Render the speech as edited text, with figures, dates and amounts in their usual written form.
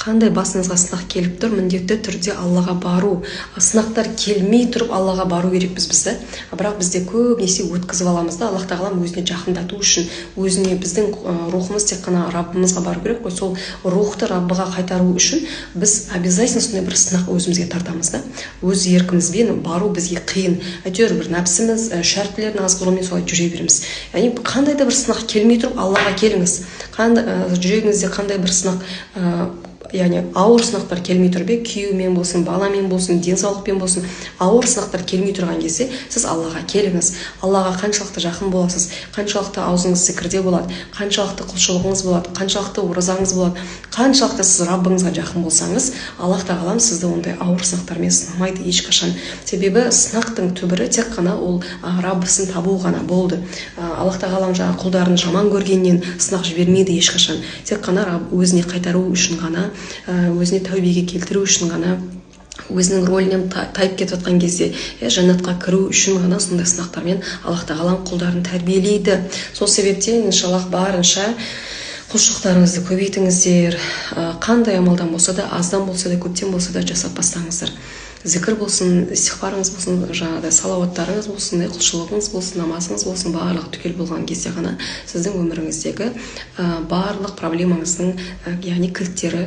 Қандай басыңызға сынақ келіп тұр, міндетті түрде Аллаға бару. Сынақтар келмей тұрып Аллаға бару керекпіз бізді. Бірақ бізде көбінесе өткізіп аламыз да, Аллах тағалам өзіне жақындату үшін, өзіне біздің рухымыз тек қана Раббымызға бару керек қой. Сол рухты Раббыға қайтару үшін біз обязательно сондай бір сынақ өзімізге тартамыз да. Өз еркімізбен бару бізге қиын. Әйтеуір бір нәпсіміз, шәрттілерін азғырумен солай жүре береміз. Яғни қандай да бір сынақ келмей тұрып Аллаға келіңіз. Жүрегіңізде қандай бір сынақ, яғни ауыр сынақтар келмей тұр бе, күйеумен болсын, баламен болсын, денсаулықпен болсын, ауыр сынақтар келмей тұрған кезде сіз Аллаға келіңіз. Аллаға қаншалықты жақын боласыз, қаншалықты аузыңыз зікірде болады, қаншалықты құлшылығыңыз болады, қаншалықты оразаңыз болады, қаншалықты сіз Раббыңызға жақын болсаңыз, Аллах тағалам сізді ондай ауыр сынақтармен сынамайды ешқашан. Себебі сынақтың түбірі тек қана ол Раббысын табу ғана болды. Аллах тағалам құлдарын жаман көргеннен сынақ жібермейді ешқашан. Тек қана Рабб өзіне қайтару үшін ғана, өзіне тәубеге келтіру үшін ғана, өзінің рөлінен тайып кетіп жатқан кезде жәннатқа кіру үшін ғана сондай сынақтармен Аллах тағалам құлдарын тәрбиелейді. Сол себептен иншаллах барынша құлшылықтарыңызды көбейтіңіздер. Қандай амалдан болса да, аздан болса да, көптен болса да жасап бастаңыздар. Зікір болсын, истихфарыңыз болсын, жаңағыдай салауаттарыңыз болсын, құлшылығыңыз болсын, намазыңыз болсын, барлығы түгел болған кезде ғана сіздің өміріңіздегі барлық проблемаңыздың, яғни кілттері